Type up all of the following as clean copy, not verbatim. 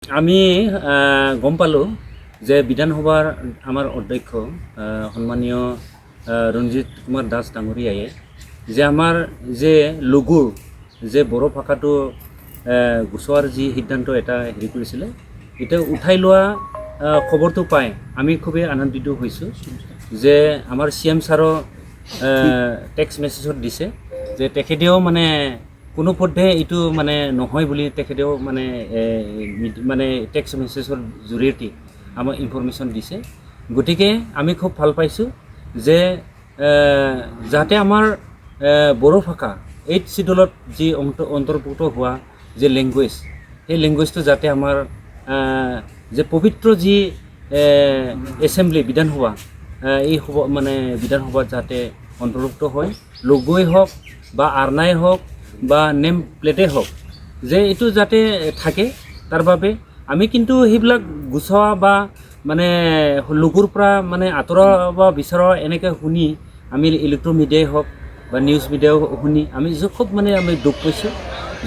আমি গম পালোঁ যে বিধানসভাৰ আমাৰ অধ্যক্ষ সন্মানীয় ৰঞ্জিত কুমাৰ দাস ডাঙৰীয়ায়ে যে আমাৰ যে লঘুৰ যে বড়ো ভাষাটো গুচোৱাৰ যি সিদ্ধান্ত এটা হেৰি কৰিছিলে এতিয়া উঠাই লোৱা খবৰটো পাই আমি খুবেই আনন্দিত হৈছোঁ যে আমাৰ CM ছাৰৰ টেক্সট মেছেজত দিছে যে তেখেতেও মানে কোনো পধ্যে এইটো মানে নহয় বুলি তেখেতেও মানে টেক্সট মেছেজৰ জৰিয়তে আমাক ইনফৰমেশ্যন দিছে। গতিকে আমি খুব ভাল পাইছোঁ যে যাতে আমাৰ বড়ো ভাষা 8th শিডিউলত যি অন্তৰ্ভুক্ত হোৱা যে লেংগুৱেজ সেই লেংগুৱেজটো যাতে আমাৰ যে পবিত্ৰ যি এছেম্বলি বিধানসভা এই মানে বিধানসভাত যাতে অন্তৰ্ভুক্ত হয়, লঘুৱেই হওক বা আৰ্নাই হওক বা নেম প্লেটে হওক যে এইটো যাতে থাকে তাৰ বাবে আমি কিন্তু সেইবিলাক গুচোৱা বা মানে লঘুৰ পৰা মানে আঁতৰাব বিচৰা এনেকৈ শুনি আমি ইলেক্ট্ৰনিক মিডিয়াই হওক বা নিউজ মিডিয়াও শুনি আমি খুব আমি দুখ পাইছোঁ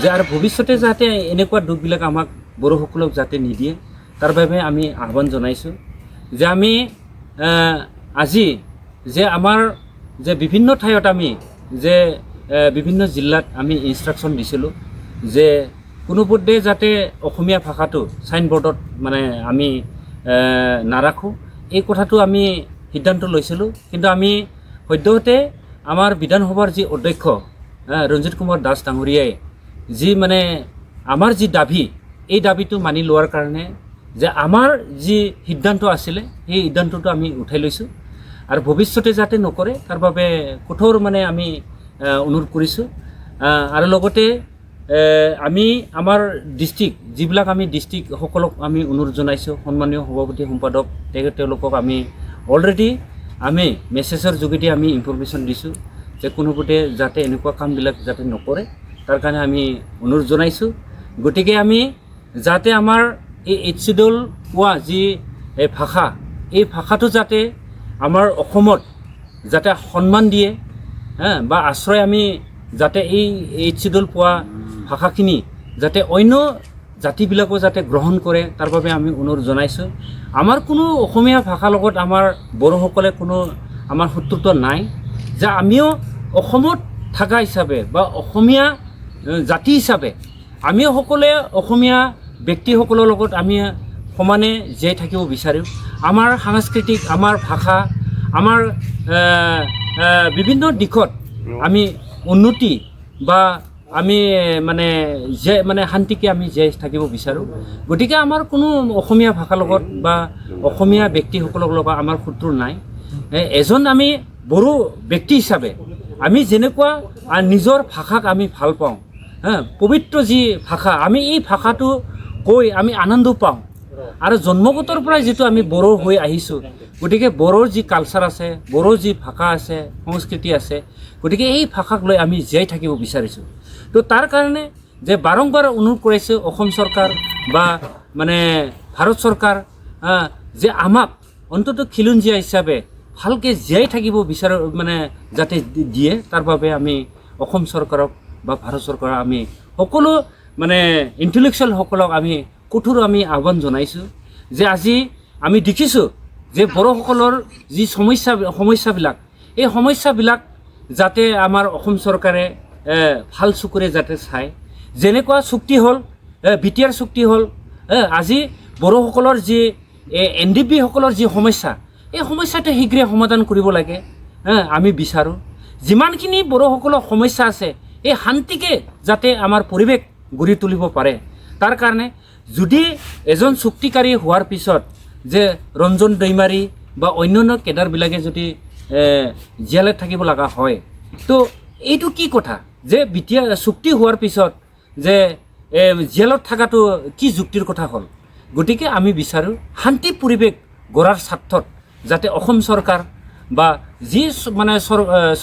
যে আৰু ভৱিষ্যতে যাতে এনেকুৱা দুখবিলাক আমাক বড়োসকলক যাতে নিদিয়ে তাৰ বাবে আমি আহ্বান জনাইছোঁ যে আমি আজি যে আমাৰ যে বিভিন্ন ঠাইত আমি যে বিভিন্ন জিলাত আমি ইনষ্ট্ৰাকশ্যন দিছিলোঁ যে কোনোপধ্যে যাতে অসমীয়া ভাষাটো চাইনবোৰ্ডত মানে আমি নাৰাখোঁ এই কথাটো আমি সিদ্ধান্ত লৈছিলোঁ। কিন্তু আমি সদ্যহতে আমাৰ বিধানসভাৰ যি অধ্যক্ষ ৰঞ্জিত কুমাৰ দাস ডাঙৰীয়াই যি মানে আমাৰ যি দাবী এই দাবীটো মানি লোৱাৰ কাৰণে যে আমাৰ যি সিদ্ধান্ত আছিলে সেই সিদ্ধান্তটো আমি উঠাই লৈছোঁ আৰু ভৱিষ্যতে যাতে নকৰে তাৰ বাবে কঠোৰ আমি অনুৰোধ কৰিছোঁ। আৰু লগতে আমি আমাৰ ডিষ্ট্ৰিক্ট যিবিলাক আমি ডিষ্ট্ৰিক্টসকলক আমি অনুৰোধ জনাইছোঁ, সন্মানীয় সভাপতি সম্পাদক তেওঁলোকক আমি অলৰেডি আমি মেছেজৰ যোগেদি আমি ইনফৰমেশ্যন দিছোঁ যে কোনোপধ্যে যাতে এনেকুৱা কামবিলাক যাতে নকৰে তাৰ কাৰণে আমি অনুৰোধ জনাইছোঁ। গতিকে আমি যাতে আমাৰ এই 8th শিডিউল পোৱা যি ভাষা এই ভাষাটো যাতে আমাৰ অসমত যাতে সন্মান দিয়ে বা আশ্ৰয় আমি যাতে এই 8th শিডিউল পোৱা ভাষাখিনি যাতে অন্য জাতিবিলাকো যাতে গ্ৰহণ কৰে তাৰ বাবে আমি অনুৰোধ জনাইছোঁ। আমাৰ কোনো অসমীয়া ভাষাৰ লগত আমাৰ বড়োসকলে কোনো আমাৰ শত্ৰুত্ব নাই, যে আমিও অসমত থকা হিচাপে বা অসমীয়া জাতি হিচাপে আমি সকলোৱে অসমীয়া ব্যক্তিসকলৰ লগত আমি সমানে জীয়াই থাকিব বিচাৰোঁ। আমাৰ সাংস্কৃতিক আমাৰ ভাষা আমাৰ বিভিন্ন দিশত আমি উন্নতি বা আমি শান্তিকে আমি জীয়াই থাকিব বিচাৰোঁ। গতিকে আমাৰ কোনো অসমীয়া ভাষাৰ লগত বা অসমীয়া ব্যক্তিসকলৰ লগত আমাৰ শত্ৰু নাই। এজন আমি বড়ো ব্যক্তি হিচাপে আমি যেনেকুৱা নিজৰ ভাষাক আমি ভাল পাওঁ, পবিত্ৰ যি ভাষা আমি এই ভাষাটো কৈ আমি আনন্দ পাওঁ আৰু জন্মগতৰ পৰাই যিটো আমি বড়ো হৈ আহিছোঁ। গতিকে বড়োৰ যি কালচাৰ আছে, বড়োৰ যি ভাষা আছে, সংস্কৃতি আছে, গতিকে এই ভাষাক লৈ আমি জীয়াই থাকিব বিচাৰিছোঁ। তো তাৰ কাৰণে যে বাৰম্বাৰ অনুৰোধ কৰিছোঁ অসম চৰকাৰ বা ভাৰত চৰকাৰ যে আমাক অন্ততঃ খিলঞ্জীয়া হিচাপে ভালকৈ জীয়াই থাকিব বিচাৰোঁ যাতে দিয়ে তাৰ বাবে আমি অসম চৰকাৰক বা ভাৰত চৰকাৰক আমি সকলো ইণ্টেলেকচুৱেলসকলক আমি কঠোৰ আমি আহ্বান জনাইছোঁ যে আজি আমি দেখিছোঁ যে বড়োসকলৰ যি সমস্যাবিলাক এই সমস্যাবিলাক যাতে আমাৰ অসম চৰকাৰে ভাল চকুৰে যাতে চায়। যেনেকুৱা চুক্তি হ'ল BTR চুক্তি হ'ল, আজি বড়োসকলৰ যি NDP সকলৰ যি সমস্যা এই সমস্যাটো শীঘ্ৰে সমাধান কৰিব লাগে আমি বিচাৰোঁ। যিমানখিনি বড়োসকলৰ সমস্যা আছে এই শান্তিকে যাতে আমাৰ পৰিৱেশ গঢ়ি তুলিব পাৰে তাৰ কাৰণে যদি এজন চুক্তিকাৰী হোৱাৰ পিছত যে ৰঞ্জন দৈমাৰী বা অন্যান্য কেডাৰবিলাকে যদি জেলত থাকিব লগা হয়, তো এইটো কি কথা যে BTR চুক্তি হোৱাৰ পিছত যে জেলত থকাটো কি যুক্তিৰ কথা হ'ল? গতিকে আমি বিচাৰোঁ শান্তি পৰিৱেশ গঢ়াৰ স্বাৰ্থত যাতে অসম চৰকাৰ বা যি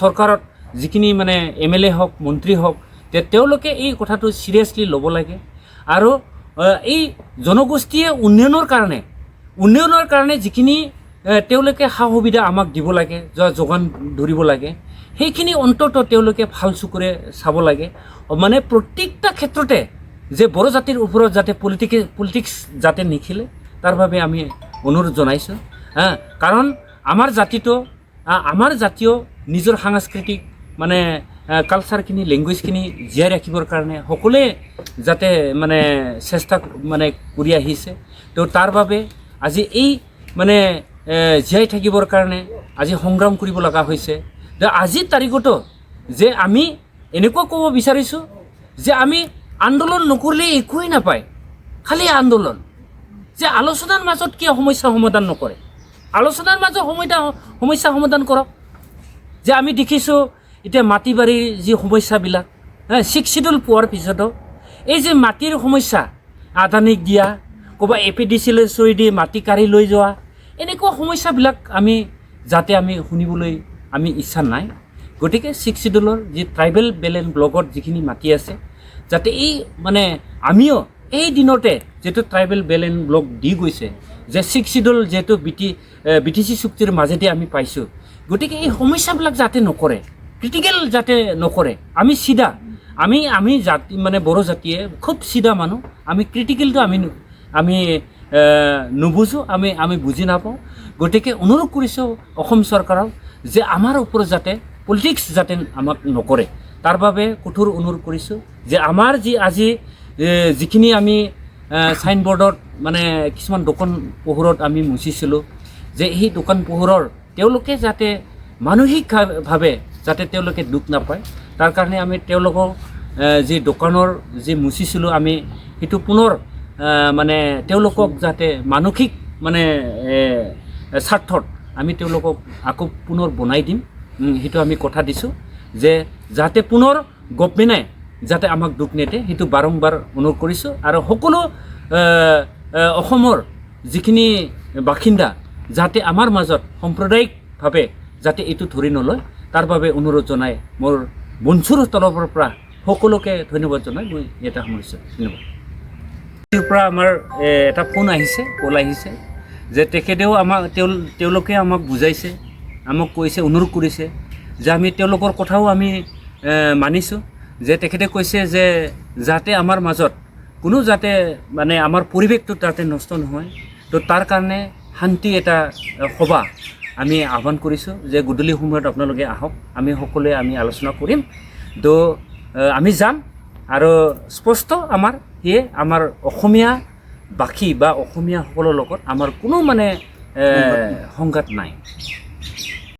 চৰকাৰত যিখিনি MLA হওক মন্ত্ৰী হওক তেওঁলোকে এই কথাটো চিৰিয়াছলি ল'ব লাগে আৰু এই জনগোষ্ঠীয়ে উন্নয়নৰ কাৰণে যিখিনি তেওঁলোকে সা সুবিধা আমাক দিব লাগে, যোগান ধৰিব লাগে, সেইখিনি অন্ততঃ তেওঁলোকে ভাল চকুৰে চাব লাগে। প্ৰত্যেকটা ক্ষেত্ৰতে যে বড়ো জাতিৰ ওপৰত যাতে পলিটিক্স যাতে নিখিলে তাৰ বাবে আমি অনুৰোধ জনাইছোঁ কাৰণ আমাৰ জাতীয় নিজৰ সাংস্কৃতিক মানে কালচাৰখিনি লেংগুৱেজখিনি জীয়াই ৰাখিবৰ কাৰণে সকলোৱে যাতে মানে চেষ্টা মানে কৰি আহিছে তো তাৰ বাবে আজি এই মানে জীয়াই থাকিবৰ কাৰণে আজি সংগ্ৰাম কৰিব লগা হৈছে যে আজিৰ তাৰিখতো যে আমি এনেকুৱা ক'ব বিচাৰিছোঁ যে আমি আন্দোলন নকৰিলে একোৱেই নাপায় খালি আন্দোলন যে আলোচনাৰ মাজত কিয় সমস্যা সমাধান নকৰে আলোচনাৰ মাজত সমস্যা সমাধান কৰক যে আমি দেখিছোঁ এতিয়া মাটি বাৰীৰ যি সমস্যাবিলাক 6 শিডিউল পোৱাৰ পিছতো এই যে মাটিৰ সমস্যা আদানীক দিয়া ক'ৰবাত APDCলৈ চৈ দি মাটি কাঢ়ি লৈ যোৱা এনেকুৱা সমস্যাবিলাক আমি যাতে আমি শুনিবলৈ আমি ইচ্ছা নাই গতিকে 6 শিডিউলৰ যি ট্ৰাইবেল বেলেঞ্চ ব্লকত যিখিনি মাটি আছে যাতে এই মানে আমিও এই দিনতে যেটো ট্ৰাইবেল বেলেঞ্চ ব্লক দি গৈছে যে 6 শিডিউল যেটো BTC চুক্তিৰ মাজেদি আমি পাইছোঁ গতিকে এই সমস্যাবিলাক যাতে নকৰে ক্ৰিটিকেল যাতে নকৰে আমি সিধা আমি জাতি মানে বড়ো জাতিয়ে খুব সিধা মানুহ আমি ক্ৰিটিকেলটো আমি নুবুজো আমি বুজি নাপাওঁ গতিকে অনুৰোধ কৰিছোঁ অসম চৰকাৰক যে আমাৰ ওপৰত যাতে পলিটিক্স যাতে আমাক নকৰে তাৰ বাবে কঠোৰ অনুৰোধ কৰিছোঁ যে আমাৰ যি আজি যিখিনি আমি সাইনবোৰ্ডত মানে কিছুমান দোকান পোহৰত আমি মুচিছিলোঁ যে এই দোকান পোহৰৰ তেওঁলোকে যাতে মানসিকভাৱে যাতে তেওঁলোকে দুখ নাপায় তাৰ কাৰণে আমি তেওঁলোকক যি দোকানৰ যি মুচিছিলোঁ আমি সেইটো পুনৰ মানে তেওঁলোকক যাতে মানসিক মানে স্বাৰ্থত আমি তেওঁলোকক আকৌ পুনৰ বনাই দিম সেইটো আমি কথা দিছোঁ যে যাতে পুনৰ গভৰ্ণমেণ্টে যাতে আমাক দুখ নেদে সেইটো বাৰম্বাৰ অনুৰোধ কৰিছোঁ আৰু সকলো অসমৰ যিখিনি বাসিন্দা যাতে আমাৰ মাজত সাম্প্ৰদায়িকভাৱে যাতে এইটো ধৰি নলয় তাৰ বাবে অনুৰোধ জনাই মোৰ মঞ্চৰ তৰফৰ পৰা সকলোকে ধন্যবাদ জনাই মই এটা সামৰিছোঁ ধন্যবাদ পৰা আমাৰ এটা ফোন আহিছে কল আহিছে যে তেখেতেও তেওঁলোকে আমাক বুজাইছে আমাক কৈছে অনুৰোধ কৰিছে যে আমি তেওঁলোকৰ কথাও আমি মানিছোঁ যে তেখেতে কৈছে যে যাতে আমাৰ মাজত কোনো যাতে মানে আমাৰ পৰিৱেশটো যাতে নষ্ট নহয় তো তাৰ কাৰণে শান্তি এটা সভা আমি আহ্বান কৰিছোঁ যে গধূলি সময়ত আপোনালোকে আহক আমি সকলোৱে আমি আলোচনা কৰিম তো আমি যাম আৰু স্পষ্ট আমাৰ সেয়ে আমাৰ অসমীয়া বাসী বা অসমীয়াসকলৰ লগত আমাৰ কোনো মানে সংঘাত নাই